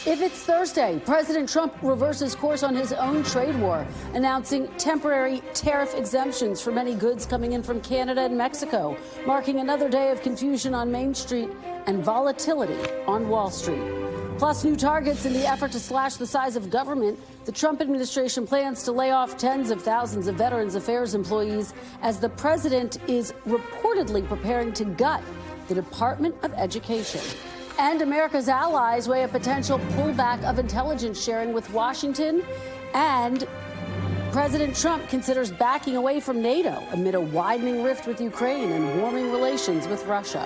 If it's Thursday, President Trump reverses course on his own trade war, announcing temporary tariff exemptions for many goods coming in from Canada and Mexico, marking another day of confusion on Main Street and volatility on Wall Street. Plus, new targets in the effort to slash the size of government. The Trump administration plans to lay off tens of thousands of Veterans Affairs employees as the president is reportedly preparing to gut the Department of Education. And America's allies weigh a potential pullback of intelligence sharing with Washington. And President Trump considers backing away from NATO amid a widening rift with Ukraine and warming relations with Russia.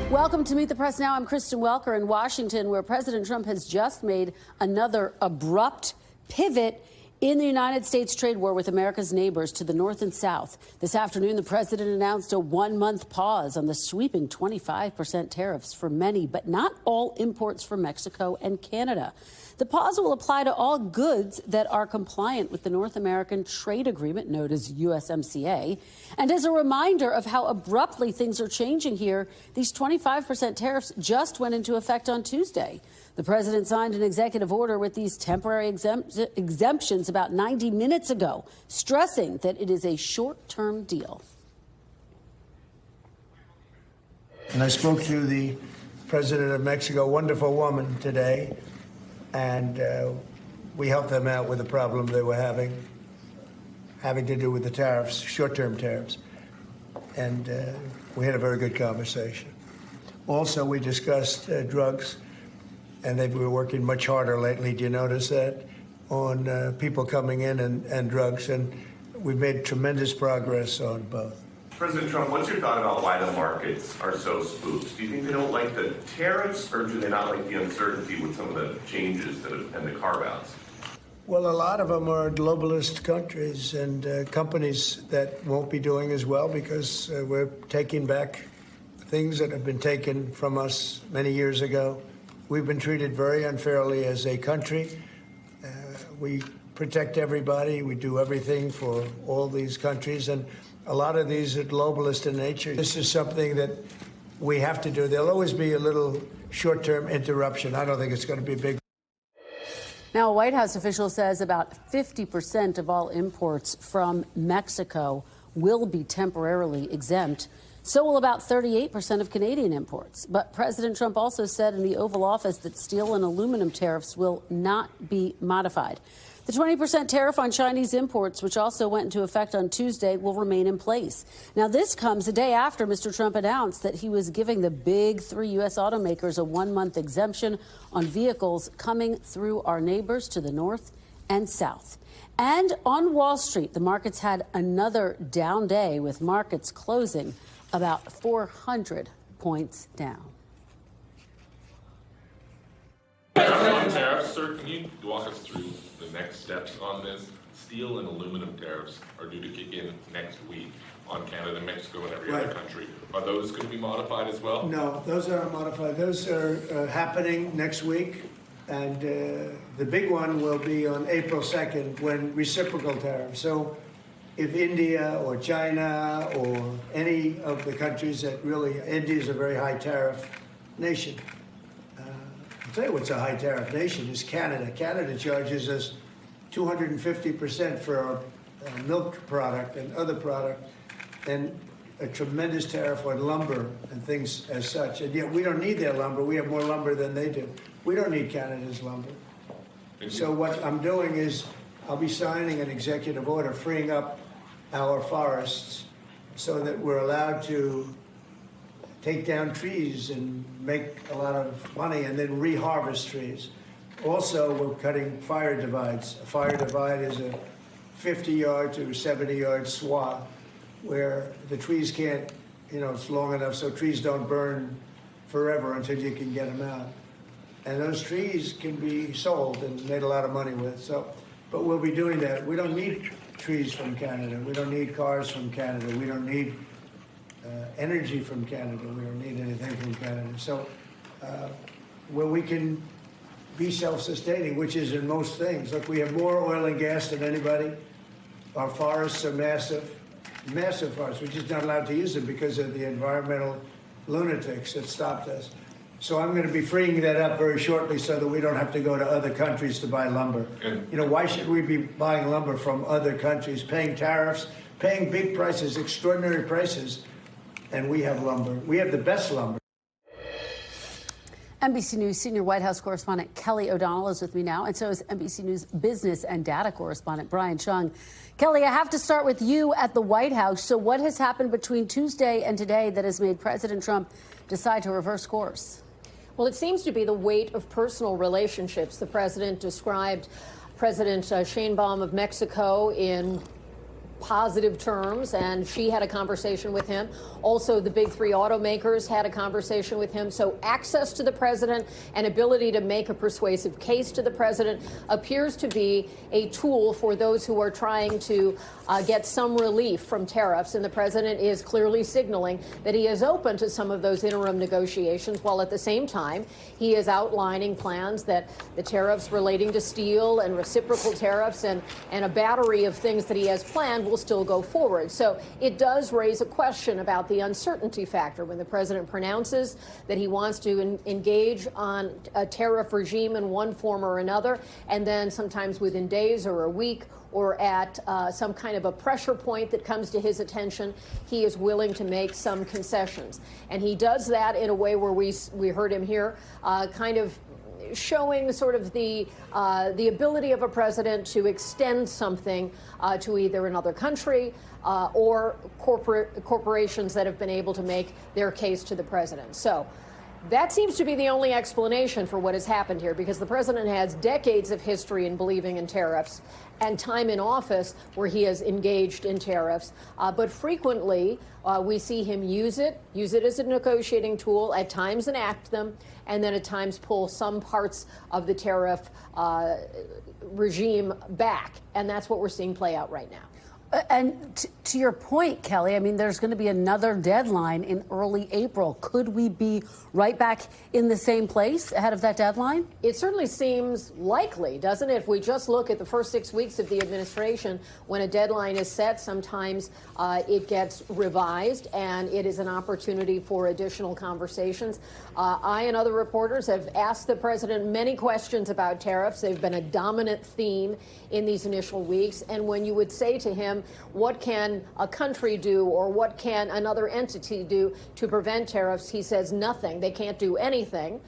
Welcome to Meet the Press Now. I'm Kristen Welker in Washington, where President Trump has just made another abrupt pivot in the United States trade war with America's neighbors to the north and south. This afternoon, the president announced a one-month pause on the sweeping 25% tariffs for many, but not all imports from Mexico and Canada. The pause will apply to all goods that are compliant with the North American Trade Agreement, known as USMCA. And as a reminder of how abruptly things are changing here, these 25% tariffs just went into effect on Tuesday. The president signed an executive order with these temporary exemptions about 90 minutes ago, stressing that it is a short-term deal. And I spoke to the president of Mexico, wonderful woman, today, and we helped them out with the problem they were having to do with the tariffs, short-term tariffs. And we had a very good conversation. Also, we discussed drugs, and they've been working much harder lately. Do you notice that? On people coming in and drugs, and we've made tremendous progress on both. President Trump, what's your thought about why the markets are so spooked? Do you think they don't like the tariffs, or do they not like the uncertainty with some of the changes and the carve-outs? Well, a lot of them are globalist countries and companies that won't be doing as well because we're taking back things that have been taken from us many years ago. We've been treated very unfairly as a country. We protect everybody. We do everything for all these countries. And a lot of these are globalist in nature. This is something that we have to do. There'll always be a little short-term interruption. I don't think it's going to be big. Now, a White House official says about 50% of all imports from Mexico will be temporarily exempt. So will about 38% of Canadian imports. But President Trump also said in the Oval Office that steel and aluminum tariffs will not be modified. The 20% tariff on Chinese imports, which also went into effect on Tuesday, will remain in place. Now, this comes a day after Mr. Trump announced that he was giving the big three U.S. automakers a one-month exemption on vehicles coming through our neighbors to the north and south. And on Wall Street, the markets had another down day, with markets closing about 400 points down. On tariffs, sir, can you walk us through the next steps on this? Steel and aluminum tariffs are due to kick in next week on Canada, Mexico, and every other country. Are those going to be modified as well? No, those aren't modified. Those are happening next week. And the big one will be on April 2nd when reciprocal tariffs. So if India or China or any of the countries that really, India is a very high tariff nation. I'll tell you what's a high tariff nation is Canada. Canada charges us 250% for our milk product and other product, and a tremendous tariff on lumber and things as such. And yet we don't need their lumber. We have more lumber than they do. We don't need Canada's lumber. So what I'm doing is I'll be signing an executive order freeing up our forests so that we're allowed to take down trees and make a lot of money and then reharvest trees. Also, we're cutting fire divides. A fire divide is a 50-yard to 70-yard swath where the trees can't, it's long enough so trees don't burn forever until you can get them out. And those trees can be sold and made a lot of money with. But we'll be doing that. We don't need trees from Canada. We don't need cars from Canada. We don't need energy from Canada. We don't need anything from Canada. So where we can be self-sustaining, which is in most things. Look, we have more oil and gas than anybody. Our forests are massive forests. We're just not allowed to use them because of the environmental lunatics that stopped us. So I'm going to be freeing that up very shortly so that we don't have to go to other countries to buy lumber. You know, why should we be buying lumber from other countries, paying tariffs, paying big prices, extraordinary prices, and we have lumber. We have the best lumber. NBC News senior White House correspondent Kelly O'Donnell is with me now, and so is NBC News business and data correspondent Brian Chung. Kelly, I have to start with you at the White House. So what has happened between Tuesday and today that has made President Trump decide to reverse course? Well, it seems to be the weight of personal relationships. The president described President Sheinbaum of Mexico in positive terms, and she had a conversation with him. Also, the big three automakers had a conversation with him. So access to the president and ability to make a persuasive case to the president appears to be a tool for those who are trying to get some relief from tariffs. And the president is clearly signaling that he is open to some of those interim negotiations, while at the same time he is outlining plans that the tariffs relating to steel and reciprocal tariffs and a battery of things that he has planned will still go forward. So it does raise a question about the uncertainty factor when the president pronounces that he wants to engage on a tariff regime in one form or another, and then sometimes within days or a week or at some kind of a pressure point that comes to his attention, he is willing to make some concessions. And he does that in a way where we heard him here kind of showing sort of the ability of a president to extend something to either another country or corporations that have been able to make their case to the president. So that seems to be the only explanation for what has happened here, because the president has decades of history in believing in tariffs and time in office where he has engaged in tariffs. But frequently, we see him use it as a negotiating tool, at times enact them, and then at times pull some parts of the tariff regime back. And that's what we're seeing play out right now. And to your point, Kelly, I mean, there's going to be another deadline in early April. Could we be right back in the same place ahead of that deadline? It certainly seems likely, doesn't it? If we just look at the first 6 weeks of the administration, when a deadline is set, sometimes it gets revised, and it is an opportunity for additional conversations. I and other reporters have asked the president many questions about tariffs. They've been a dominant theme in these initial weeks. And when you would say to him, what can a country do or what can another entity do to prevent tariffs, he says nothing. They can't do anything.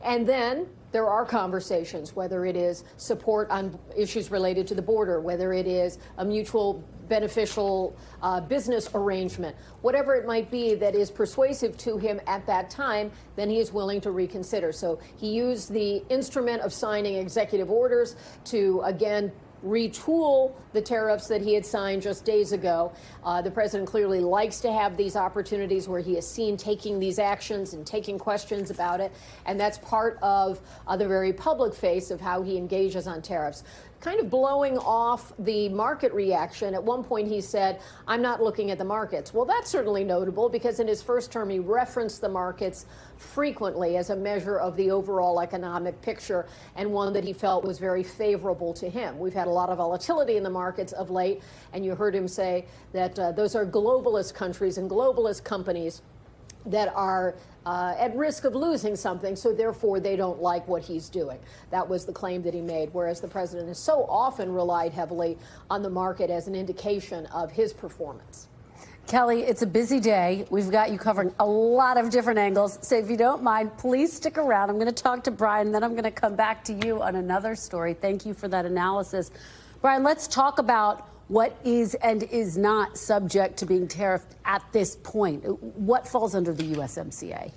And then there are conversations, whether it is support on issues related to the border, whether it is a mutual beneficial business arrangement, whatever it might be that is persuasive to him at that time, then he is willing to reconsider. So he used the instrument of signing executive orders to, again, retool the tariffs that he had signed just days ago. The president clearly likes to have these opportunities where he is seen taking these actions and taking questions about it. And that's part of the very public face of how he engages on tariffs. Kind of blowing off the market reaction. At one point he said, I'm not looking at the markets. Well, that's certainly notable, because in his first term he referenced the markets frequently as a measure of the overall economic picture, and one that he felt was very favorable to him. We've had a lot of volatility in the markets of late, and you heard him say that those are globalist countries and globalist companies that are at risk of losing something, so therefore they don't like what he's doing. That was the claim that he made, whereas the president has so often relied heavily on the market as an indication of his performance. Kelly, it's a busy day. We've got you covering a lot of different angles. So if you don't mind, please stick around. I'm going to talk to Brian, then I'm going to come back to you on another story. Thank you for that analysis. Brian, let's talk about what is and is not subject to being tariffed at this point. What falls under the USMCA?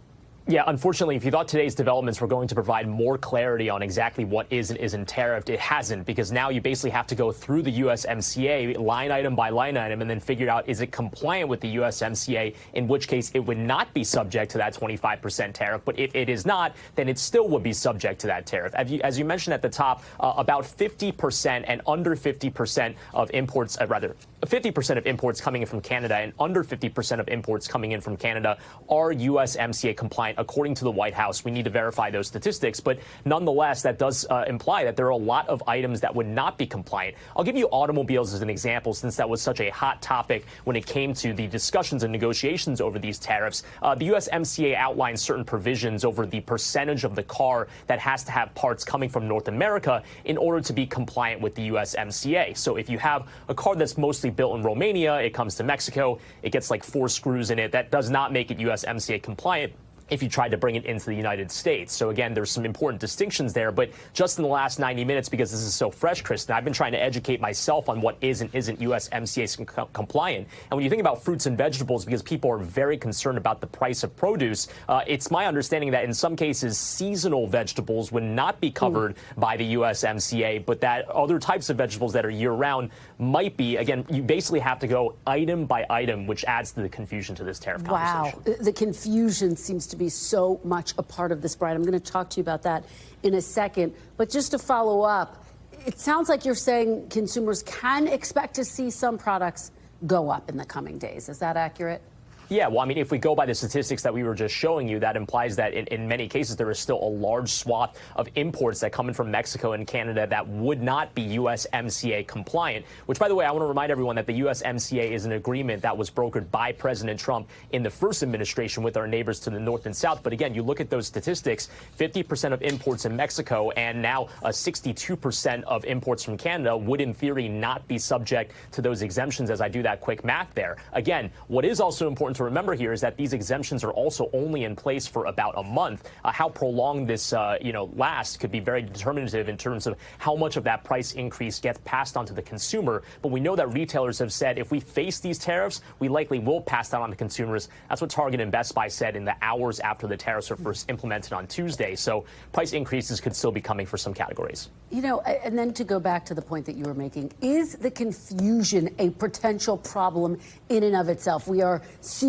Yeah, unfortunately, if you thought today's developments were going to provide more clarity on exactly what is and isn't tariffed, it hasn't, because now you basically have to go through the USMCA line item by line item and then figure out, is it compliant with the USMCA, in which case it would not be subject to that 25% tariff. But if it is not, then it still would be subject to that tariff. As you mentioned at the top, about 50% and under 50% of imports, rather 50% of imports coming in from Canada and under 50% of imports coming in from Canada are USMCA compliant according to the White House. We need to verify those statistics, but nonetheless, that does imply that there are a lot of items that would not be compliant. I'll give you automobiles as an example, since that was such a hot topic when it came to the discussions and negotiations over these tariffs. The USMCA outlines certain provisions over the percentage of the car that has to have parts coming from North America in order to be compliant with the USMCA. So if you have a car that's mostly built in Romania, it comes to Mexico, it gets like 4 screws in it, that does not make it USMCA compliant if you tried to bring it into the United States. So again, there's some important distinctions there, but just in the last 90 minutes, because this is so fresh, Kristen, I've been trying to educate myself on what is and isn't USMCA compliant. And when you think about fruits and vegetables, because people are very concerned about the price of produce, it's my understanding that in some cases, seasonal vegetables would not be covered by the USMCA, but that other types of vegetables that are year-round might be. Again, you basically have to go item by item, which adds to the confusion to this tariff conversation. Wow. The confusion seems to be so much a part of this, Brian. I'm going to talk to you about that in a second. But just to follow up, it sounds like you're saying consumers can expect to see some products go up in the coming days. Is that accurate? Yeah, well, I mean, if we go by the statistics that we were just showing you, that implies that in many cases there is still a large swath of imports that come in from Mexico and Canada that would not be USMCA compliant, which, by the way, I want to remind everyone that the USMCA is an agreement that was brokered by President Trump in the first administration with our neighbors to the north and south. But again, you look at those statistics, 50% of imports in Mexico and now 62% of imports from Canada would, in theory, not be subject to those exemptions, as I do that quick math there. Again, what is also important to remember here is that these exemptions are also only in place for about a month. How prolonged this lasts could be very determinative in terms of how much of that price increase gets passed on to the consumer. But we know that retailers have said if we face these tariffs, we likely will pass that on to consumers. That's what Target and Best Buy said in the hours after the tariffs were first implemented on Tuesday. So price increases could still be coming for some categories. You know, and then to go back to the point that you were making, is the confusion a potential problem in and of itself? We are seeing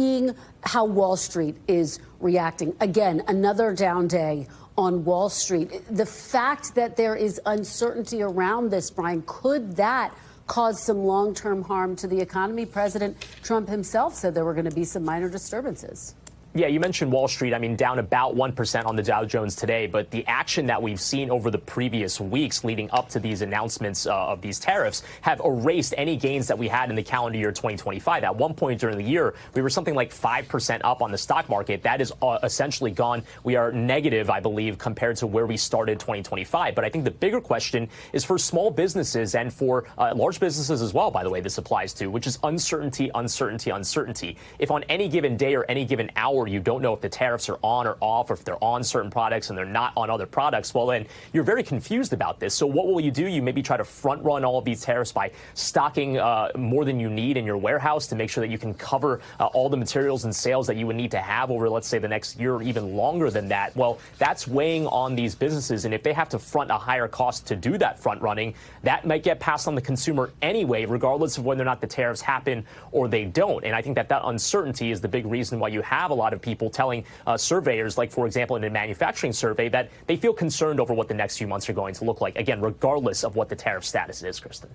how Wall Street is reacting. Again, another down day on Wall Street. The fact that there is uncertainty around this, Brian, could that cause some long-term harm to the economy? President Trump himself said there were going to be some minor disturbances. Yeah, you mentioned Wall Street. I mean, down about 1% on the Dow Jones today. But the action that we've seen over the previous weeks leading up to these announcements of these tariffs have erased any gains that we had in the calendar year 2025. At one point during the year, we were something like 5% up on the stock market. That is essentially gone. We are negative, I believe, compared to where we started 2025. But I think the bigger question is for small businesses and for large businesses as well, by the way, this applies to, which is uncertainty, uncertainty, uncertainty. If on any given day or any given hour you don't know if the tariffs are on or off, or if they're on certain products and they're not on other products, well, then you're very confused about this. So what will you do? You maybe try to front run all of these tariffs by stocking more than you need in your warehouse to make sure that you can cover all the materials and sales that you would need to have over, let's say, the next year or even longer than that. Well, that's weighing on these businesses. And if they have to front a higher cost to do that front running, that might get passed on the consumer anyway, regardless of whether or not the tariffs happen or they don't. And I think that uncertainty is the big reason why you have a lot of people telling surveyors, like, for example, in a manufacturing survey, that they feel concerned over what the next few months are going to look like, again, regardless of what the tariff status is, Kristen.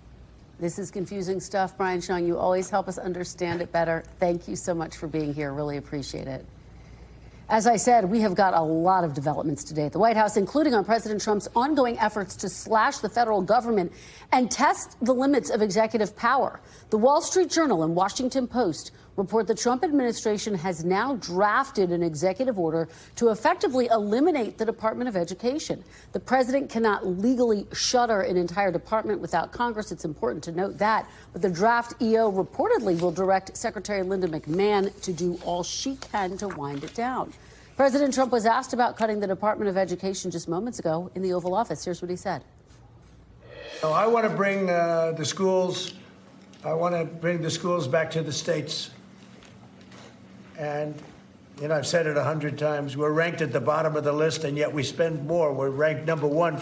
This is confusing stuff, Brian Shong. You always help us understand it better. Thank you so much for being here. Really appreciate it. As I said, we have got a lot of developments today at the White House, including on President Trump's ongoing efforts to slash the federal government and test the limits of executive power. The Wall Street Journal and Washington Post report the Trump administration has now drafted an executive order to effectively eliminate the Department of Education. The president cannot legally shutter an entire department without Congress. It's important to note that. But the draft EO reportedly will direct Secretary Linda McMahon to do all she can to wind it down. President Trump was asked about cutting the Department of Education just moments ago in the Oval Office. Here's what he said. I want to bring the schools. I want to bring the schools back to the states. And, you know, I've said it 100 times. We're ranked at the bottom of the list, and yet we spend more. We're ranked #1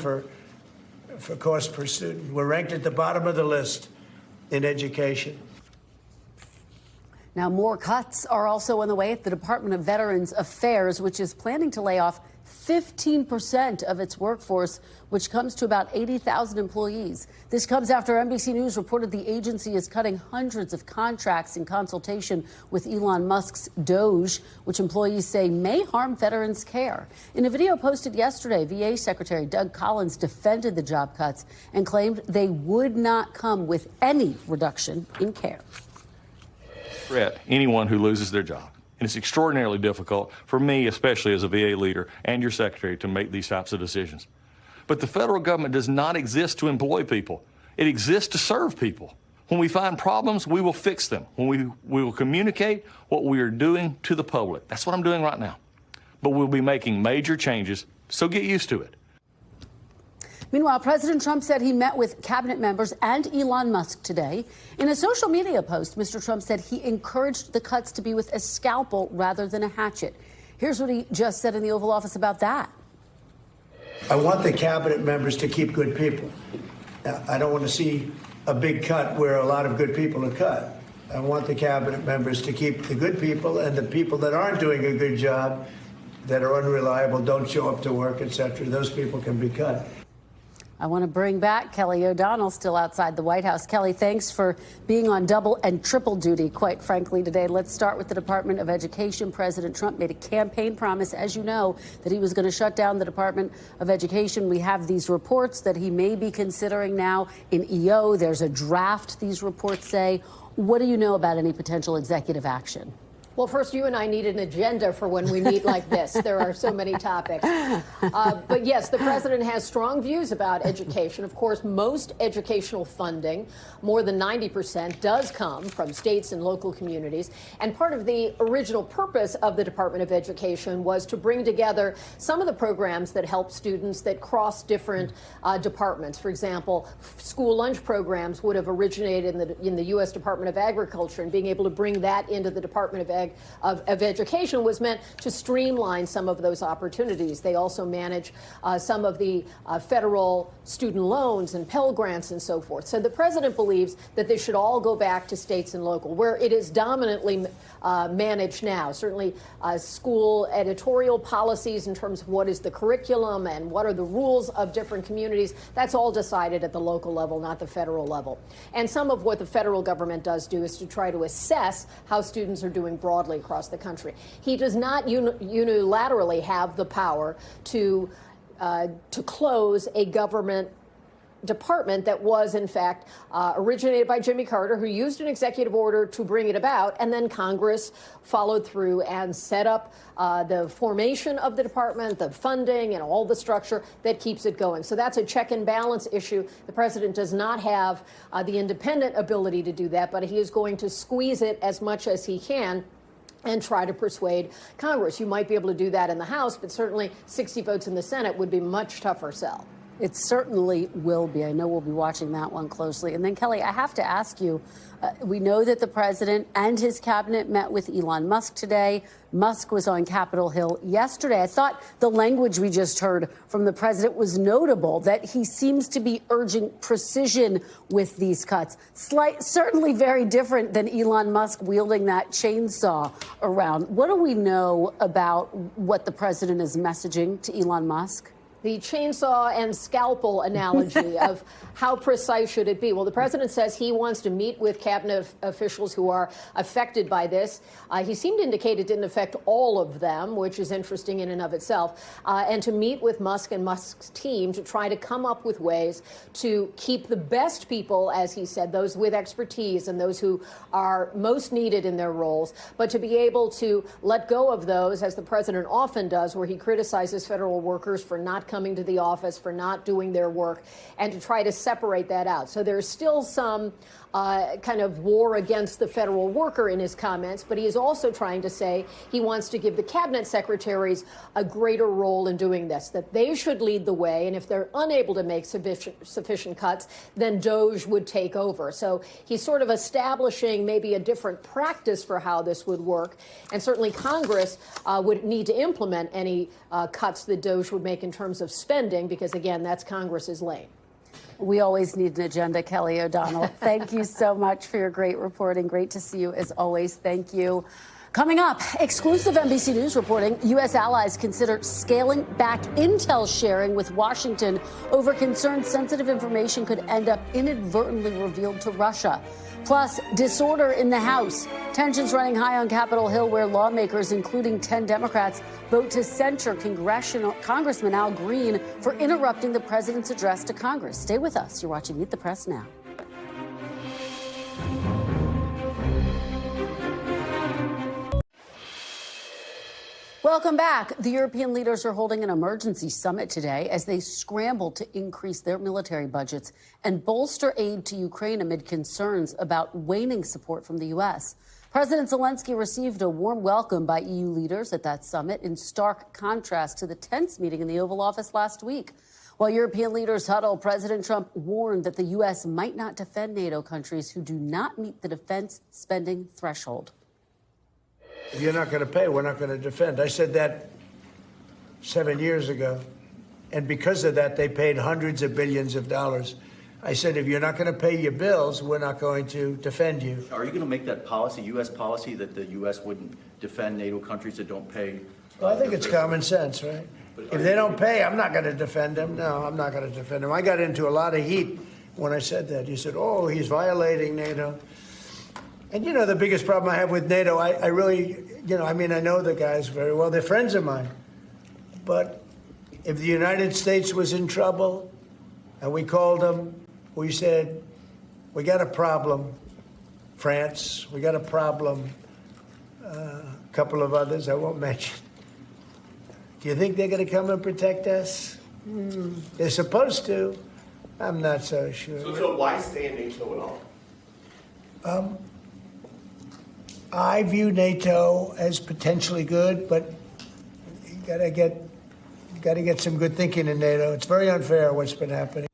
for cost per student. We're ranked at the bottom of the list in education. Now, more cuts are also on the way at the Department of Veterans Affairs, which is planning to lay off 15% of its workforce, which comes to about 80,000 employees. This comes after NBC News reported the agency is cutting hundreds of contracts in consultation with Elon Musk's Doge, which employees say may harm veterans' care. In a video posted yesterday, VA Secretary Doug Collins defended the job cuts and claimed they would not come with any reduction in care. Threat anyone who loses their job. And it's extraordinarily difficult for me, especially as a VA leader and your secretary, to make these types of decisions. But the federal government does not exist to employ people. It exists to serve people. When we find problems, we will fix them. When we will communicate what we are doing to the public. That's what I'm doing right now. But we'll be making major changes, so get used to it. Meanwhile, President Trump said he met with cabinet members and Elon Musk today. In a social media post, Mr. Trump said he encouraged the cuts to be with a scalpel rather than a hatchet. Here's what he just said in the Oval Office about that. I want the cabinet members to keep good people. I don't want to see a big cut where a lot of good people are cut. I want the cabinet members to keep the good people, and the people that aren't doing a good job, that are unreliable, don't show up to work, etc., those people can be cut. I want to bring back Kelly O'Donnell, still outside the White House. Kelly, thanks for being on double and triple duty, quite frankly, today. Let's start with the Department of Education. President Trump made a campaign promise, as you know, that he was going to shut down the Department of Education. We have these reports that he may be considering now in EO. There's a draft, these reports say. What do you know about any potential executive action? Well, first, you and I need an agenda for when we meet like this. There are so many topics. But yes, the president has strong views about education. Of course, most educational funding, more than 90%, does come from states and local communities. And part of the original purpose of the Department of Education was to bring together some of the programs that help students that cross different departments. For example, school lunch programs would have originated in the U.S. Department of Agriculture, and being able to bring that into the Department of Education was meant to streamline some of those opportunities. They also manage some of the federal student loans and Pell Grants and so forth. So the president believes that they should all go back to states and local, where it is dominantly managed now. Certainly school editorial policies in terms of what is the curriculum and what are the rules of different communities, that's all decided at the local level, not the federal level. And some of what the federal government does do is to try to assess how students are doing broadly across the country. He does not unilaterally have the power to close a government department that was, in fact, originated by Jimmy Carter, who used an executive order to bring it about, and then Congress followed through and set up the formation of the department, the funding, and all the structure that keeps it going. So that's a check and balance issue. The president does not have the independent ability to do that, but he is going to squeeze it as much as he can and try to persuade Congress. You might be able to do that in the House, but certainly 60 votes in the Senate would be much tougher sell. It certainly will be. I know we'll be watching that one closely. And then, Kelly, I have to ask you, we know that the president and his cabinet met with Elon Musk today. Musk was on Capitol Hill yesterday. I thought the language we just heard from the president was notable, that he seems to be urging precision with these cuts. Certainly very different than Elon Musk wielding that chainsaw around. What do we know about what the president is messaging to Elon Musk? The chainsaw and scalpel analogy of how precise should it be? Well, the president says he wants to meet with cabinet officials who are affected by this. He seemed to indicate it didn't affect all of them, which is interesting in and of itself, and to meet with Musk and Musk's team to try to come up with ways to keep the best people, as he said, those with expertise and those who are most needed in their roles, but to be able to let go of those, as the president often does, where he criticizes federal workers for not coming to the office, for not doing their work, and to try to separate that out. So there's still some kind of war against the federal worker in his comments, but he is also trying to say he wants to give the cabinet secretaries a greater role in doing this, that they should lead the way, and if they're unable to make sufficient cuts, then Doge would take over. So he's sort of establishing maybe a different practice for how this would work, and certainly Congress would need to implement any cuts that Doge would make in terms of spending, because again, that's Congress's lane. We always need an agenda, Kelly O'Donnell. Thank you so much for your great reporting. Great to see you as always. Thank you. Coming up, exclusive NBC News reporting, U.S. allies consider scaling back intel sharing with Washington over concerns sensitive information could end up inadvertently revealed to Russia. Plus, disorder in the House. Tensions running high on Capitol Hill, where lawmakers, including 10 Democrats, vote to censure Congressman Al Green for interrupting the president's address to Congress. Stay with us. You're watching Meet the Press now. Welcome back. The European leaders are holding an emergency summit today as they scramble to increase their military budgets and bolster aid to Ukraine amid concerns about waning support from the U.S. President Zelensky received a warm welcome by EU leaders at that summit, in stark contrast to the tense meeting in the Oval Office last week. While European leaders huddle, President Trump warned that the U.S. might not defend NATO countries who do not meet the defense spending threshold. If you're not going to pay, we're not going to defend. I said that 7 years ago. And because of that, they paid hundreds of billions of dollars. I said, if you're not going to pay your bills, we're not going to defend you. Are you going to make that policy, U.S. policy, that the U.S. wouldn't defend NATO countries that don't pay? Well, I think it's common sense, right? If they don't pay, I'm not going to defend them. No, I'm not going to defend them. I got into a lot of heat when I said that. You said, oh, he's violating NATO. And, you know, the biggest problem I have with NATO, I really, I know the guys very well. They're friends of mine. But if the United States was in trouble and we called them, we said, we got a problem. France, we got a problem. A couple of others I won't mention. Do you think they're going to come and protect us? They're supposed to. I'm not so sure. So why stay in NATO at all? I view NATO as potentially good, but you gotta get some good thinking in NATO. It's very unfair what's been happening.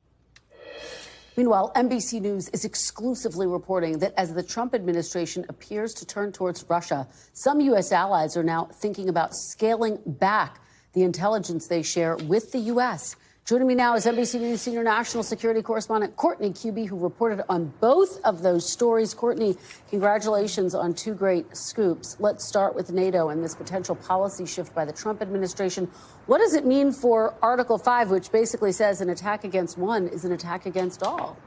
Meanwhile, NBC News is exclusively reporting that as the Trump administration appears to turn towards Russia, some U.S. allies are now thinking about scaling back the intelligence they share with the U.S. Joining me now is NBC News senior national security correspondent Courtney Kube, who reported on both of those stories. Courtney, congratulations on two great scoops. Let's start with NATO and this potential policy shift by the Trump administration. What does it mean for Article 5, which basically says an attack against one is an attack against all?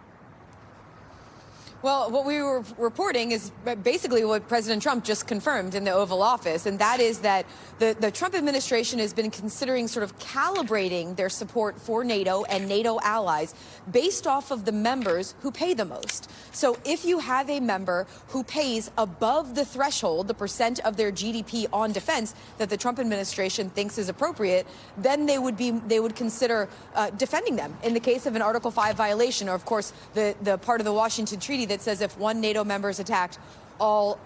Well, what we were reporting is basically what President Trump just confirmed in the Oval Office, and that is that the Trump administration has been considering sort of calibrating their support for NATO and NATO allies based off of the members who pay the most. So if you have a member who pays above the threshold, the percent of their GDP on defense that the Trump administration thinks is appropriate, then they would consider defending them in the case of an Article 5 violation, or of course the part of the Washington Treaty that says if one NATO member is attacked, all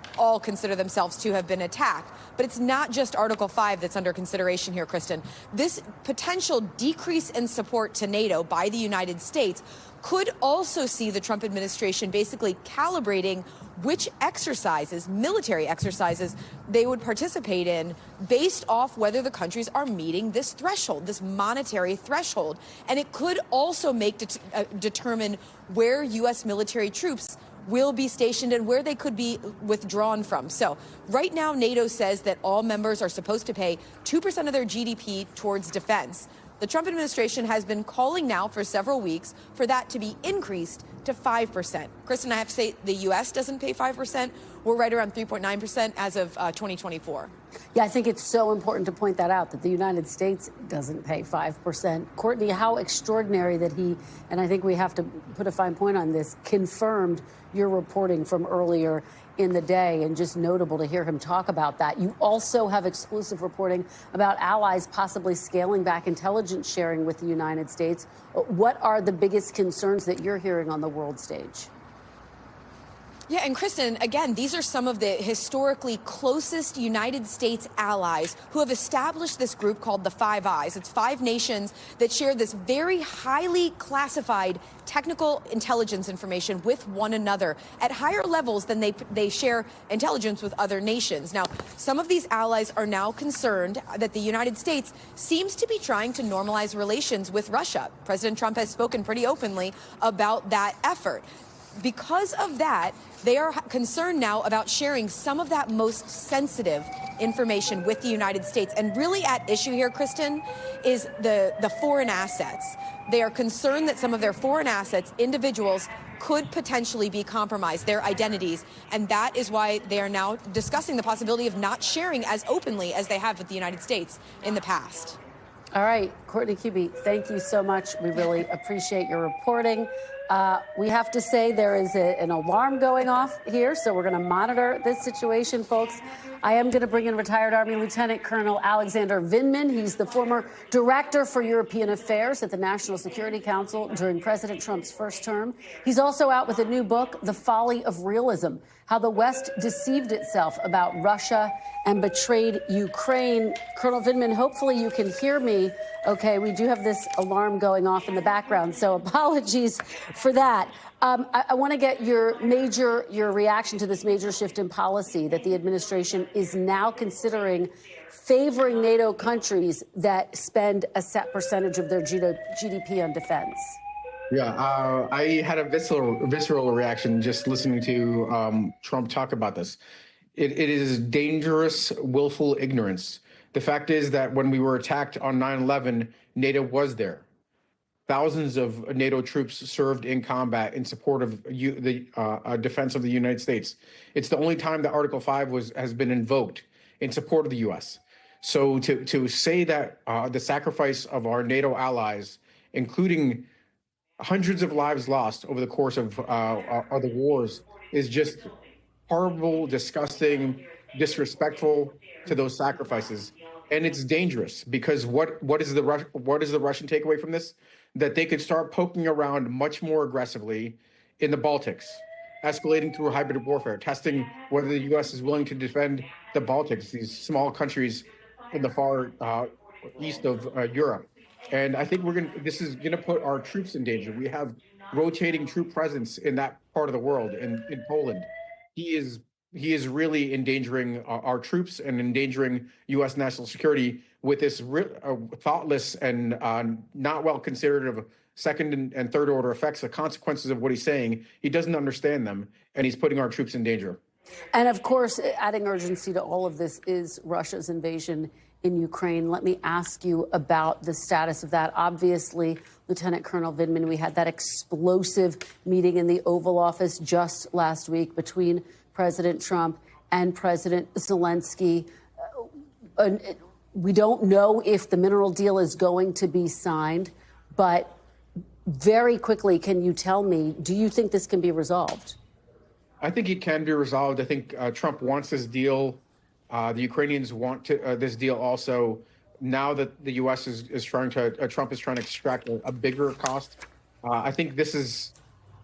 consider themselves to have been attacked. But it's not just Article 5 that's under consideration here, Kristen. This potential decrease in support to NATO by the United States could also see the Trump administration basically calibrating which exercises, military exercises, they would participate in based off whether the countries are meeting this threshold, this monetary threshold. And it could also make determine where U.S. military troops will be stationed and where they could be withdrawn from. So right now, NATO says that all members are supposed to pay 2% of their GDP towards defense. The Trump administration has been calling now for several weeks for that to be increased to 5%. Kristen, I have to say the U.S. doesn't pay 5%. We're right around 3.9% as of 2024. Yeah, I think it's so important to point that out, that the United States doesn't pay 5%. Courtney, how extraordinary that he, and I think we have to put a fine point on this, confirmed your reporting from earlier in the day, and just notable to hear him talk about that. You also have exclusive reporting about allies possibly scaling back intelligence sharing with the United States. What are the biggest concerns that you're hearing on the world stage? Yeah, and Kristen, again, these are some of the historically closest United States allies who have established this group called the Five Eyes. It's 5 nations that share this very highly classified technical intelligence information with one another at higher levels than they share intelligence with other nations. Now, some of these allies are now concerned that the United States seems to be trying to normalize relations with Russia. President Trump has spoken pretty openly about that effort. because of that, they are concerned now about sharing some of that most sensitive information with the United States. And really at issue here, Kristen, is the foreign assets. They are concerned that some of their foreign assets, individuals, could potentially be compromised, their identities. And that is why they are now discussing the possibility of not sharing as openly as they have with the United States in the past. All right, Courtney Kube, thank you so much. We really appreciate your reporting. We have to say there is an alarm going off here, so we're going to monitor this situation, folks. I am going to bring in retired Army Lieutenant Colonel Alexander Vindman. He's the former Director for European Affairs at the National Security Council during President Trump's first term. He's also out with a new book, The Folly of Realism: How the West Deceived Itself About Russia and Betrayed Ukraine. Colonel Vindman, hopefully you can hear me. Okay, we do have this alarm going off in the background, so apologies for that. I want to get your reaction to this major shift in policy that the administration is now considering favoring NATO countries that spend a set percentage of their GDP on defense. Yeah, I had a visceral reaction just listening to Trump talk about this. It is dangerous, willful ignorance. The fact is that when we were attacked on 9/11, NATO was there. Thousands of NATO troops served in combat in support of the defense of the United States. It's the only time that Article 5 has been invoked in support of the U.S. So to say that the sacrifice of our NATO allies, including hundreds of lives lost over the course of the wars, is just horrible, disgusting, disrespectful to those sacrifices. And it's dangerous because what is the Russian takeaway from this? That they could start poking around much more aggressively in the Baltics, escalating through hybrid warfare, testing whether the U.S. is willing to defend the Baltics, these small countries in the far east of Europe. And I think this is going to put our troops in danger. We have rotating troop presence in that part of the world, in Poland. He is really endangering our troops and endangering U.S. national security with this thoughtless and not well considered of second and third order effects, the consequences of what he's saying. He doesn't understand them, and he's putting our troops in danger. And of course, adding urgency to all of this is Russia's invasion in Ukraine. Let me ask you about the status of that. Obviously, Lieutenant Colonel Vindman, we had that explosive meeting in the Oval Office just last week between President Trump and President Zelensky. We don't know if the mineral deal is going to be signed, but very quickly, can you tell me, do you think this can be resolved? I think it can be resolved. I think Trump wants this deal. The Ukrainians want this deal also. Now that the U.S. Trump is trying to extract a bigger cost. I think this is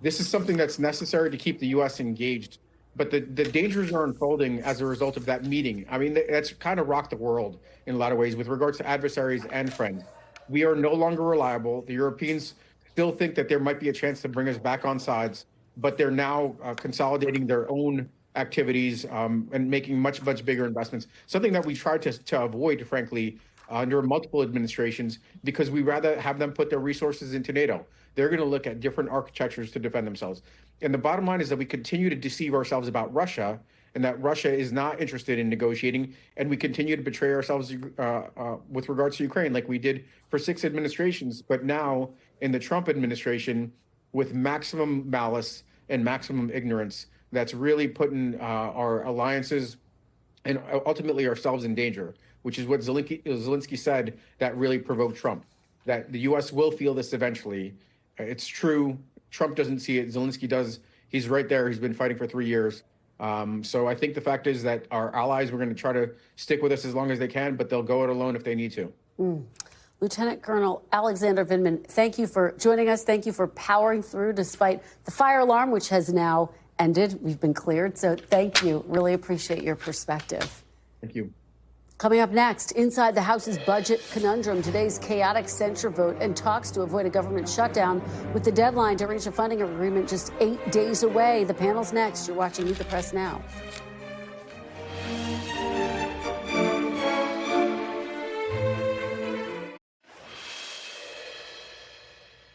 something that's necessary to keep the U.S. engaged. But the dangers are unfolding as a result of that meeting. I mean, that's kind of rocked the world in a lot of ways with regards to adversaries and friends. We are no longer reliable. The Europeans still think that there might be a chance to bring us back on sides, but they're now consolidating their own activities and making much bigger investments, something that we tried to avoid, frankly, under multiple administrations, because we rather have them put their resources into NATO. They're going to look at different architectures to defend themselves. And the bottom line is that we continue to deceive ourselves about Russia, and that Russia is not interested in negotiating, and we continue to betray ourselves with regards to Ukraine, like we did for 6 administrations, but now in the Trump administration, with maximum malice and maximum ignorance, that's really putting our alliances and ultimately ourselves in danger, which is what Zelensky said that really provoked Trump, that the U.S. will feel this eventually. It's true. Trump doesn't see it. Zelensky does. He's right there. He's been fighting for 3 years. So I think the fact is that our allies, we're going to try to stick with us as long as they can, but they'll go it alone if they need to. Lieutenant Colonel Alexander Vindman, thank you for joining us. Thank you for powering through despite the fire alarm, which has now ended. We've been cleared. So thank you. Really appreciate your perspective. Thank you. Coming up next, inside the House's budget conundrum, today's chaotic censure vote and talks to avoid a government shutdown with the deadline to reach a funding agreement just 8 days away. The panel's next. You're watching Meet the Press Now.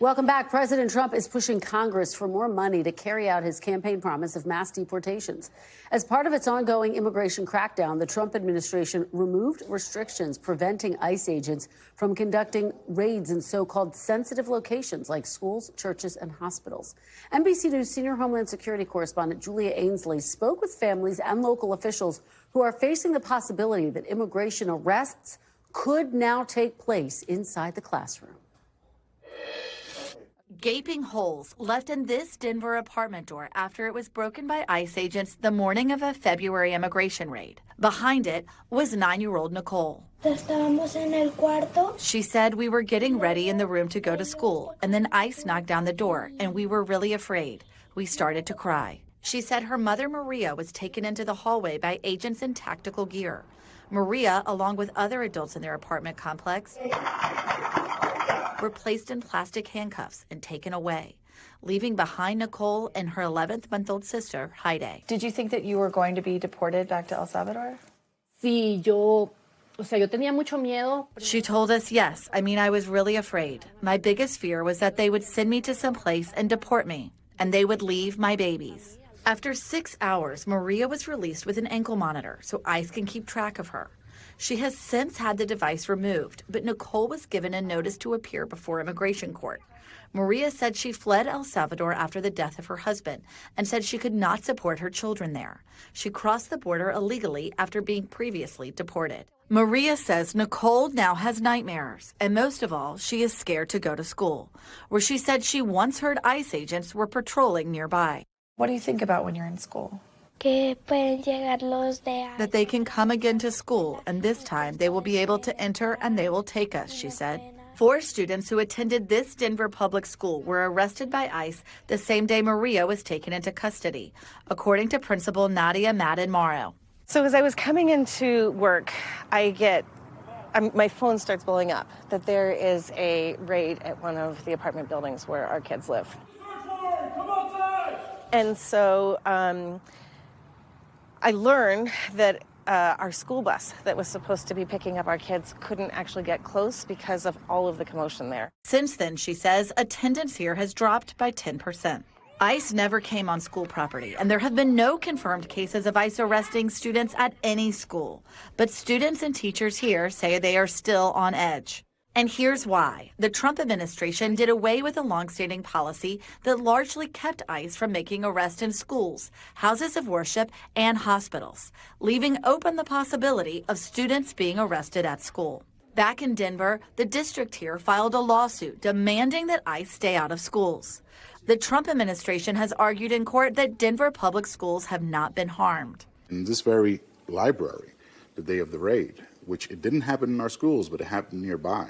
Welcome back. President Trump is pushing Congress for more money to carry out his campaign promise of mass deportations. As part of its ongoing immigration crackdown, the Trump administration removed restrictions preventing ICE agents from conducting raids in so-called sensitive locations like schools, churches, and hospitals. NBC News senior Homeland Security correspondent Julia Ainsley spoke with families and local officials who are facing the possibility that immigration arrests could now take place inside the classroom. Gaping holes left in this Denver apartment door after it was broken by ICE agents the morning of a February immigration raid. Behind it was 9-year-old Nicole. She said, "We were getting ready in the room to go to school, and then ICE knocked down the door, and we were really afraid. We started to cry." She said her mother, Maria, was taken into the hallway by agents in tactical gear. Maria, along with other adults in their apartment complex, were placed in plastic handcuffs and taken away, leaving behind Nicole and her 11-month-old sister, Heide. Did you think that you were going to be deported back to El Salvador? Yo tenía mucho miedo. She told us, yes. I was really afraid. My biggest fear was that they would send me to some place and deport me, and they would leave my babies. After 6 hours, Maria was released with an ankle monitor so ICE can keep track of her. She has since had the device removed, but Nicole was given a notice to appear before immigration court. Maria said she fled El Salvador after the death of her husband and said she could not support her children there. She crossed the border illegally after being previously deported. Maria says Nicole now has nightmares, and most of all, she is scared to go to school, where she said she once heard ICE agents were patrolling nearby. What do you think about when you're in school? That they can come again to school, and this time they will be able to enter and they will take us, she said. 4 students who attended this Denver public school were arrested by ICE the same day Maria was taken into custody, according to Principal Nadia Madden-Morrow. So as I was coming into work, my phone starts blowing up that there is a raid at one of the apartment buildings where our kids live. And so I learned that our school bus that was supposed to be picking up our kids couldn't actually get close because of all of the commotion there. Since then, she says, attendance here has dropped by 10%. ICE never came on school property, and there have been no confirmed cases of ICE arresting students at any school. But students and teachers here say they are still on edge. And here's why. The Trump administration did away with a longstanding policy that largely kept ICE from making arrests in schools, houses of worship, and hospitals, leaving open the possibility of students being arrested at school. Back in Denver, the district here filed a lawsuit demanding that ICE stay out of schools. The Trump administration has argued in court that Denver public schools have not been harmed. In this very library, the day of the raid, which it didn't happen in our schools, but it happened nearby,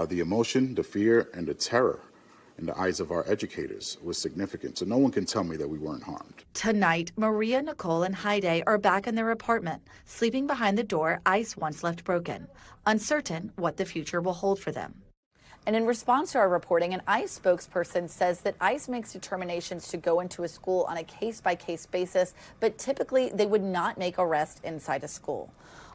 the emotion, the fear, and the terror in the eyes of our educators was significant. So no one can tell me that we weren't harmed. Tonight, Maria, Nicole, and Heide are back in their apartment, sleeping behind the door ICE once left broken, uncertain what the future will hold for them. And in response to our reporting, an ICE spokesperson says that ICE makes determinations to go into a school on a case-by-case basis, but typically they would not make arrests inside a school.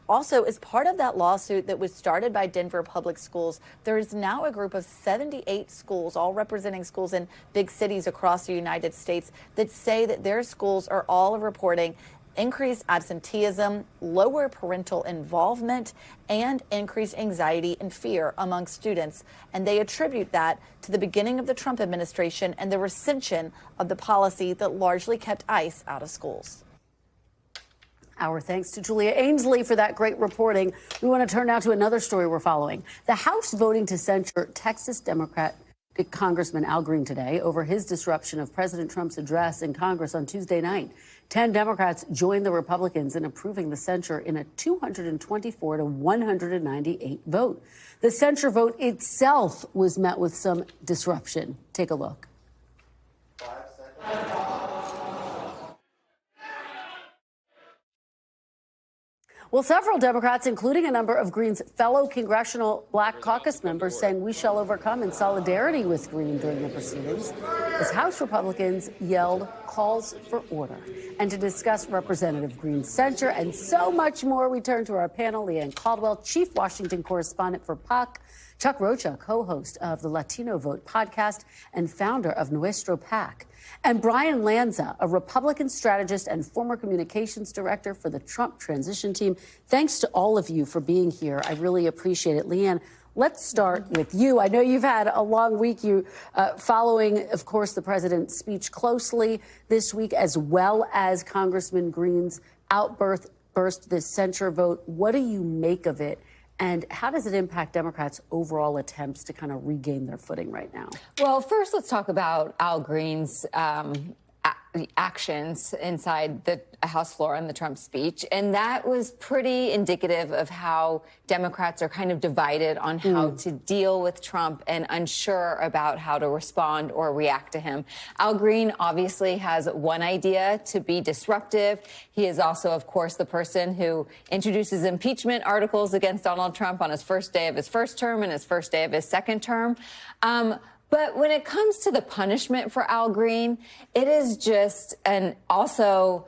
Also, as part of that lawsuit that was started by Denver Public Schools, there is now a group of 78 schools, all representing schools in big cities across the United States, that say that their schools are all reporting increased absenteeism, lower parental involvement, and increased anxiety and fear among students. And they attribute that to the beginning of the Trump administration and the rescission of the policy that largely kept ICE out of schools. Our thanks to Julia Ainsley for that great reporting. We want to turn now to another story we're following. The House voting to censure Texas Democratic Congressman Al Green today over his disruption of President Trump's address in Congress on Tuesday night. 10 Democrats joined the Republicans in approving the censure in a 224 to 198 vote. The censure vote itself was met with some disruption. Take a look. Well, several Democrats, including a number of Green's fellow congressional Black Caucus members, saying we shall overcome in solidarity with Green during the proceedings, as House Republicans yelled calls for order. And to discuss Representative Green's censure and so much more, we turn to our panel, Leanne Caldwell, Chief Washington Correspondent for PAC, Chuck Rocha, co-host of the Latino Vote podcast and founder of Nuestro PAC. And Brian Lanza, a Republican strategist and former communications director for the Trump transition team. Thanks to all of you for being here. I really appreciate it. Leanne, let's start with you. I know you've had a long week. You following, of course, the president's speech closely this week, as well as Congressman Green's outburst, this censure vote. What do you make of it? And how does it impact Democrats' overall attempts to kind of regain their footing right now? Well, first, let's talk about Al Green's actions inside the House floor on the Trump speech. And that was pretty indicative of how Democrats are kind of divided on how to deal with Trump and unsure about how to respond or react to him. Al Green obviously has one idea: to be disruptive. He is also, of course, the person who introduces impeachment articles against Donald Trump on his first day of his first term and his first day of his second term. But when it comes to the punishment for Al Green, it is just also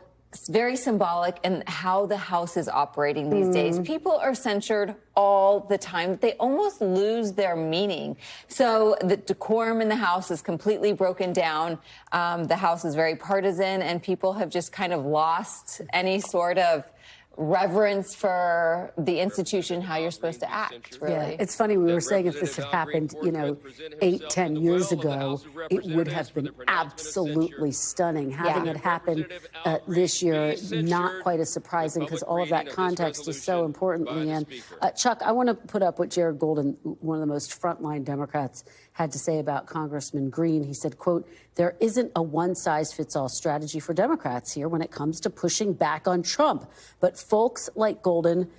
very symbolic in how the House is operating these days. People are censured all the time. They almost lose their meaning. So the decorum in the House is completely broken down. The House is very partisan, and people have just kind of lost any sort of reverence for the institution, how you're supposed to act, really. Yeah, it's funny, we were saying if this had happened, 8-10 years ago, it would have been absolutely stunning. Having it happen this year, not quite as surprising, because all of that context is so important, Leanne. Chuck, I want to put up what Jared Golden, one of the most frontline Democrats, had to say about Congressman Green. He said, quote, "There isn't a one-size-fits-all strategy for Democrats here when it comes to pushing back on Trump. But folks like Golden,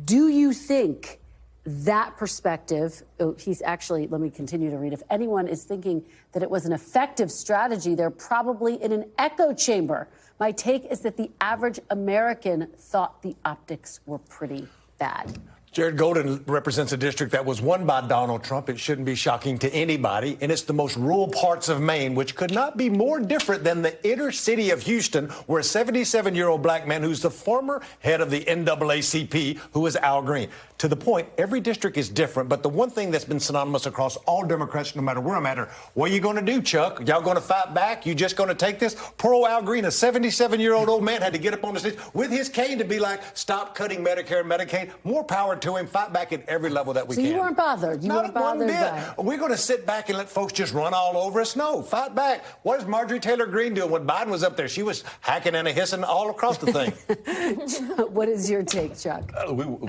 do you think that perspective," he's actually, let me continue to read, "if anyone is thinking that it was an effective strategy, they're probably in an echo chamber. My take is that the average American thought the optics were pretty bad." Jared Golden represents a district that was won by Donald Trump. It shouldn't be shocking to anybody. And it's the most rural parts of Maine, which could not be more different than the inner city of Houston, where a 77-year-old black man who's the former head of the NAACP, who is Al Green. To the point, every district is different, but the one thing that's been synonymous across all Democrats, no matter where I'm at, what are you going to do, Chuck? Y'all going to fight back? You just going to take this? Poor old Al Green, a 77-year-old old man, had to get up on the stage with his cane to be like, stop cutting Medicare and Medicaid. More power to him. Fight back at every level that we can. So you weren't bothered? You weren't bothered by it? We're going to sit back and let folks just run all over us? No, fight back. What is Marjorie Taylor Greene doing when Biden was up there? She was hacking and hissing all across the thing. What is your take, Chuck?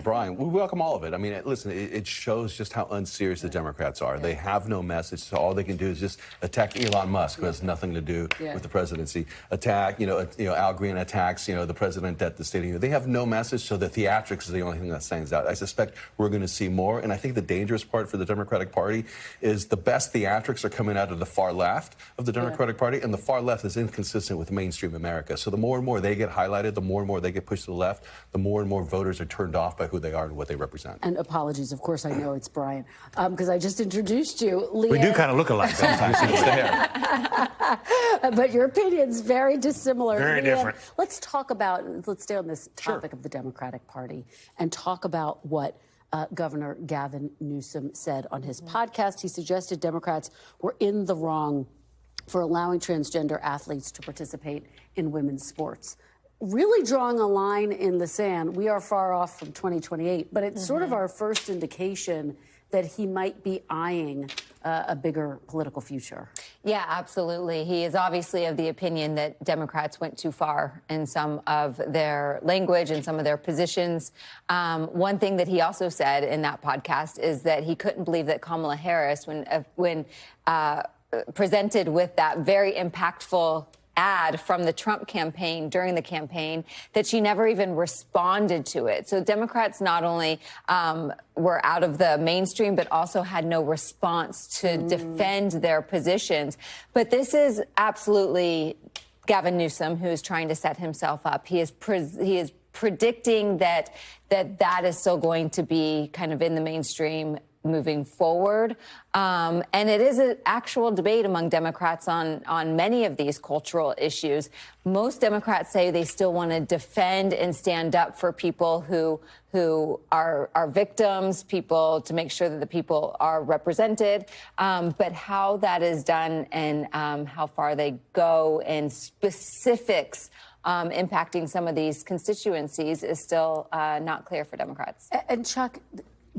Brian, we welcome all of it. I mean, listen, it shows just how unserious the Democrats are. They have no message, so all they can do is just attack Elon Musk, who has nothing to do with the presidency. Attack, Al Green attacks, the president at the State of the Union. They have no message, so the theatrics is the only thing that stands out. I suspect we're going to see more, and I think the dangerous part for the Democratic Party is the best theatrics are coming out of the far left of the Democratic Party, and the far left is inconsistent with mainstream America. So the more and more they get highlighted, the more and more they get pushed to the left, the more and more voters are turned off by who they are and what they represent. And apologies, of course, I know it's Brian, because I just introduced you. Leanne. We do kind of look alike sometimes. It's the hair. But your opinion's very dissimilar. Very different. Let's stay on this topic of the Democratic Party and talk about what Governor Gavin Newsom said on his podcast. He suggested Democrats were in the wrong for allowing transgender athletes to participate in women's sports. Really drawing a line in the sand. We are far off from 2028, but it's sort of our first indication that he might be eyeing a bigger political future. Yeah, absolutely. He is obviously of the opinion that Democrats went too far in some of their language and some of their positions. One thing that he also said in that podcast is that he couldn't believe that Kamala Harris, when presented with that very impactful ad from the Trump campaign during the campaign, that she never even responded to it. So Democrats not only were out of the mainstream, but also had no response to defend their positions. But this is absolutely Gavin Newsom, who is trying to set himself up. He is predicting that is still going to be kind of in the mainstream moving forward. And it is an actual debate among Democrats on many of these cultural issues. Most Democrats say they still want to defend and stand up for people who are victims, people to make sure that the people are represented. But how that is done and how far they go in specifics impacting some of these constituencies is still not clear for Democrats. And Chuck,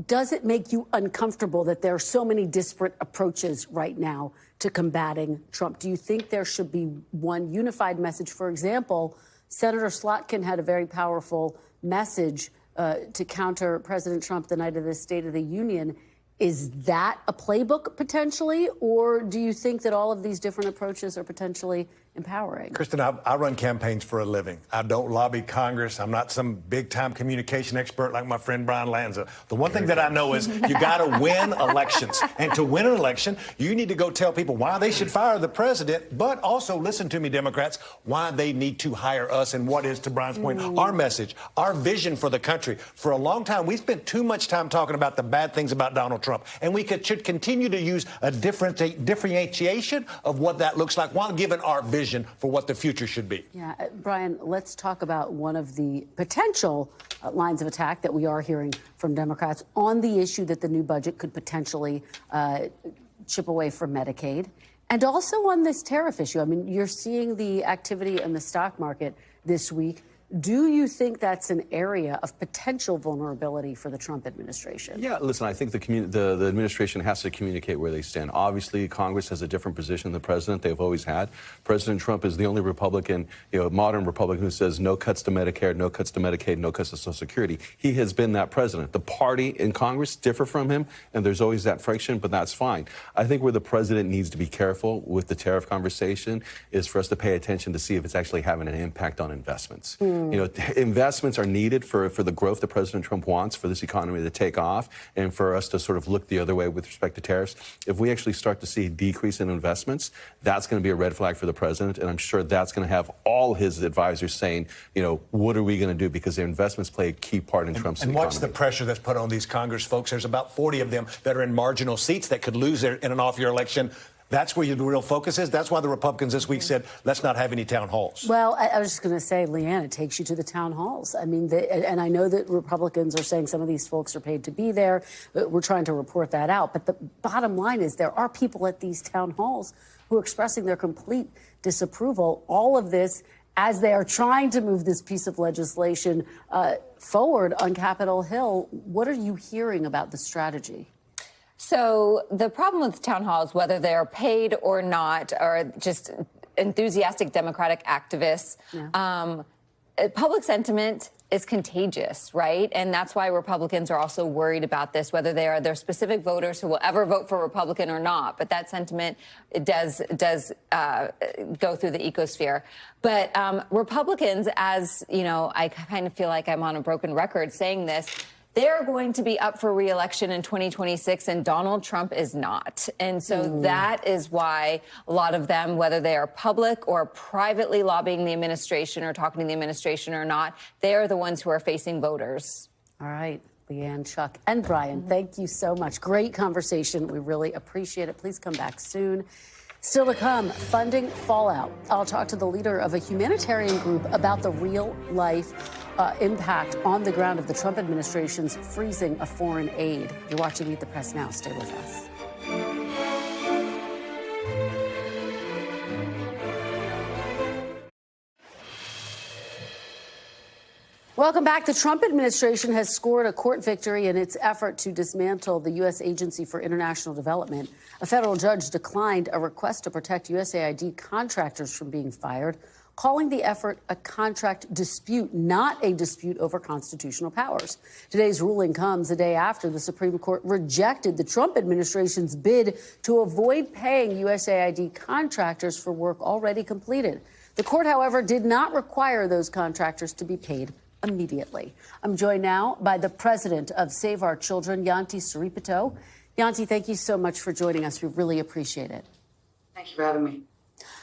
does it make you uncomfortable that there are so many disparate approaches right now to combating Trump? Do you think there should be one unified message? For example, Senator Slotkin had a very powerful message to counter President Trump the night of the State of the Union. Is that a playbook potentially, or do you think that all of these different approaches are potentially empowering? Kristen, I run campaigns for a living. I don't lobby Congress. I'm not some big-time communication expert like my friend Brian Lanza. The one thing that I know is you got to win elections. And to win an election, you need to go tell people why they should fire the president, but also, listen to me, Democrats, why they need to hire us and what is, to Brian's point, our message, our vision for the country. For a long time, we spent too much time talking about the bad things about Donald Trump, and we should continue to use a differentiation of what that looks like while giving our vision for what the future should be. Yeah, Brian, let's talk about one of the potential lines of attack that we are hearing from Democrats on the issue that the new budget could potentially chip away from Medicaid, and also on this tariff issue. I mean, you're seeing the activity in the stock market this week. Do you think that's an area of potential vulnerability for the Trump administration? Yeah, listen, I think the administration has to communicate where they stand. Obviously, Congress has a different position than the president. They've always had. President Trump is the only Republican, modern Republican, who says no cuts to Medicare, no cuts to Medicaid, no cuts to Social Security. He has been that president. The party in Congress differ from him, and there's always that friction, but that's fine. I think where the president needs to be careful with the tariff conversation is for us to pay attention to see if it's actually having an impact on investments. Investments are needed for the growth that President Trump wants for this economy to take off and for us to sort of look the other way with respect to tariffs. If we actually start to see a decrease in investments, that's going to be a red flag for the president. And I'm sure that's going to have all his advisors saying, what are we going to do? Because their investments play a key part in Trump's economy. And what's the pressure that's put on these Congress folks? There's about 40 of them that are in marginal seats that could lose in an off-year election. That's where the real focus is. That's why the Republicans this week said, let's not have any town halls. Well, I was just going to say, Leanne, it takes you to the town halls. I mean, and I know that Republicans are saying some of these folks are paid to be there. We're trying to report that out. But the bottom line is there are people at these town halls who are expressing their complete disapproval. All of this as they are trying to move this piece of legislation forward on Capitol Hill. What are you hearing about the strategy? So the problem with town halls, whether they're paid or not, are just enthusiastic Democratic activists. Yeah. Public sentiment is contagious, right? And that's why Republicans are also worried about this, whether they are their specific voters who will ever vote for Republican or not. But that sentiment does go through the ecosphere. But Republicans, as you know, I kind of feel like I'm on a broken record saying this, they're going to be up for re-election in 2026, and Donald Trump is not. And so that is why a lot of them, whether they are public or privately lobbying the administration or talking to the administration or not, they are the ones who are facing voters. All right. Leanne, Chuck, and Brian, thank you so much. Great conversation. We really appreciate it. Please come back soon. Still to come, funding fallout. I'll talk to the leader of a humanitarian group about the real-life impact on the ground of the Trump administration's freezing of foreign aid. You're watching Meet the Press now. Stay with us. Welcome back. The Trump administration has scored a court victory in its effort to dismantle the U.S. Agency for International Development. A federal judge declined a request to protect USAID contractors from being fired, calling the effort a contract dispute, not a dispute over constitutional powers. Today's ruling comes a day after the Supreme Court rejected the Trump administration's bid to avoid paying USAID contractors for work already completed. The court, however, did not require those contractors to be paid immediately. I'm joined now by the president of Save Our Children, Yanti Siripito. Yanti, thank you so much for joining us. We really appreciate it. Thank you for having me.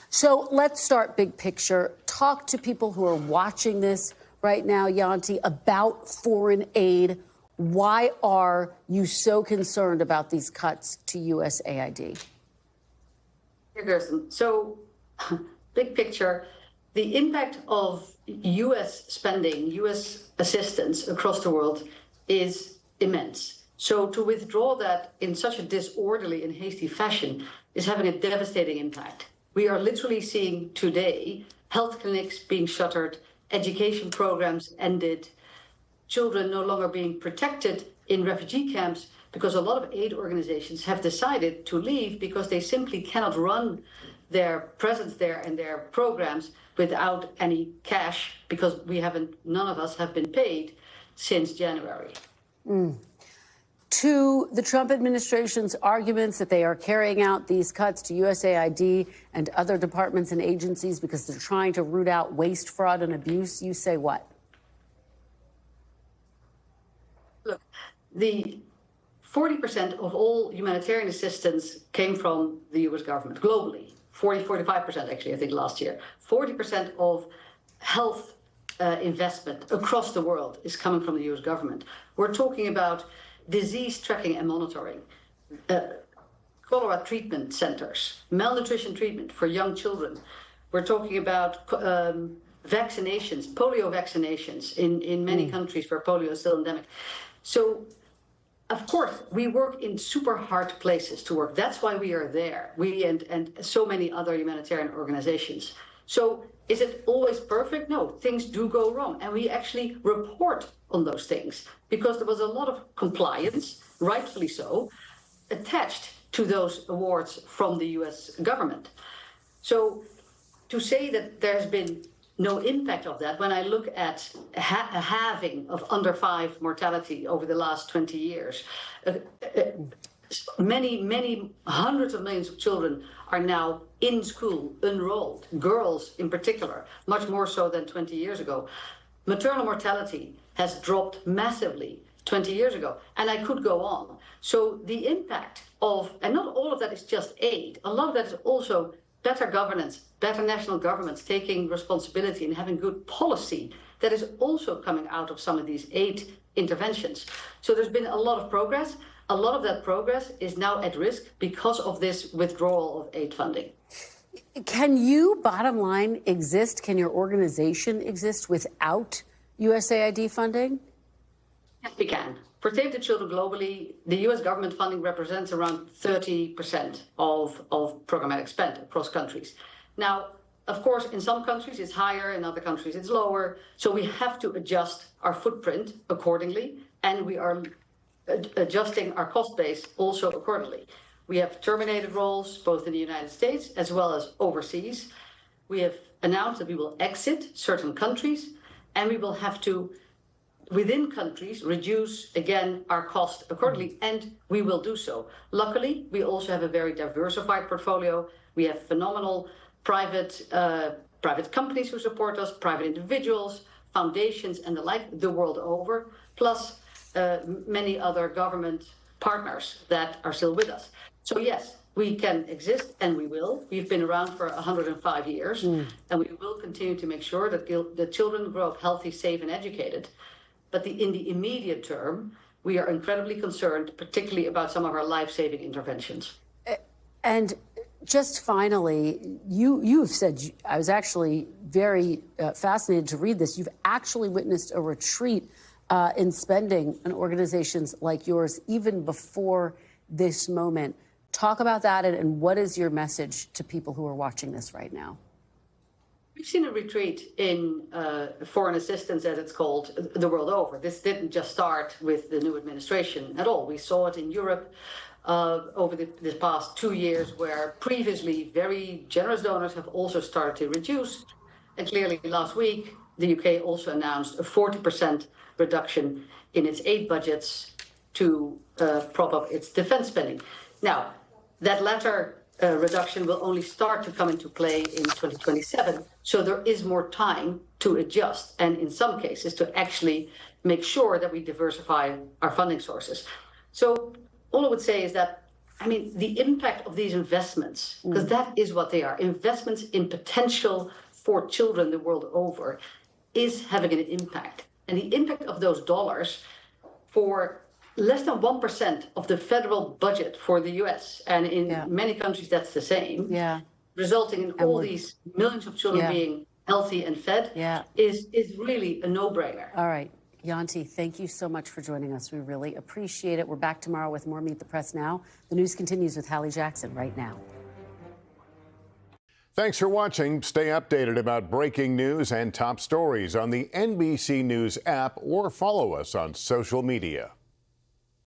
So let's start big picture. Talk to people who are watching this right now, Yanti, about foreign aid. Why are you so concerned about these cuts to USAID? So, big picture, the impact of U.S. spending, U.S. assistance across the world is immense. So to withdraw that in such a disorderly and hasty fashion is having a devastating impact. We are literally seeing today health clinics being shuttered, education programs ended, children no longer being protected in refugee camps because a lot of aid organizations have decided to leave because they simply cannot run their presence there and their programs without any cash because none of us have been paid since January. To the Trump administration's arguments that they are carrying out these cuts to USAID and other departments and agencies because they're trying to root out waste, fraud, and abuse, you say what? Look, the 40% of all humanitarian assistance came from the U.S. government globally. 45% actually, I think, last year. 40% of health investment across the world is coming from the U.S. government. We're talking about disease tracking and monitoring, cholera treatment centers, malnutrition treatment for young children. We're talking about vaccinations, polio vaccinations in many countries where polio is still endemic. So, of course, we work in super hard places to work. That's why we are there, we and so many other humanitarian organizations. So is it always perfect? No, things do go wrong. And we actually report on those things because there was a lot of compliance, rightfully so, attached to those awards from the US government. So to say that there's been no impact of that, when I look at a halving of under 5 mortality over the last 20 years, many hundreds of millions of children are now in school, enrolled, girls in particular, much more so than 20 years ago. Maternal mortality has dropped massively 20 years ago, and I could go on. So the impact of, and not all of that is just aid, a lot of that is also better governance, better national governments taking responsibility and having good policy that is also coming out of some of these aid interventions. So there's been a lot of progress. A lot of that progress is now at risk because of this withdrawal of aid funding. Can you, bottom line, exist? Can your organization exist without USAID funding? Yes, we can. For Save the Children globally, the U.S. government funding represents around 30% of programmatic spend across countries. Now, of course, in some countries it's higher, in other countries it's lower. So we have to adjust our footprint accordingly, and we are adjusting our cost base also accordingly. We have terminated roles both in the United States as well as overseas. We have announced that we will exit certain countries, and we will have to, within countries, reduce again our cost accordingly, and we will do so. Luckily, we also have a very diversified portfolio. We have phenomenal private companies who support us, private individuals, foundations, and the like, the world over, plus many other government partners that are still with us. So yes, we can exist, and we will. We've been around for 105 years, and we will continue to make sure that the children grow up healthy, safe, and educated. But in the immediate term, we are incredibly concerned, particularly about some of our life-saving interventions. And just finally, you've said, I was actually very fascinated to read this, you've actually witnessed a retreat in spending in organizations like yours even before this moment. Talk about that, and what is your message to people who are watching this right now? We've seen a retreat in foreign assistance, as it's called, the world over. This didn't just start with the new administration at all. We saw it in Europe over the past 2 years, where previously very generous donors have also started to reduce. And clearly last week, the UK also announced a 40% reduction in its aid budgets to prop up its defense spending. Now, that latter reduction will only start to come into play in 2027. So there is more time to adjust, and in some cases to actually make sure that we diversify our funding sources. So all I would say is that, I mean, the impact of these investments, because that is what they are, investments in potential for children the world over, is having an impact. And the impact of those dollars for less than 1% of the federal budget for the US. And in many countries, that's the same. Yeah. Resulting in all these millions of children being healthy and fed is really a no-brainer. All right. Yanti, thank you so much for joining us. We really appreciate it. We're back tomorrow with more Meet the Press Now. The news continues with Hallie Jackson right now. Thanks for watching. Stay updated about breaking news and top stories on the NBC News app or follow us on social media.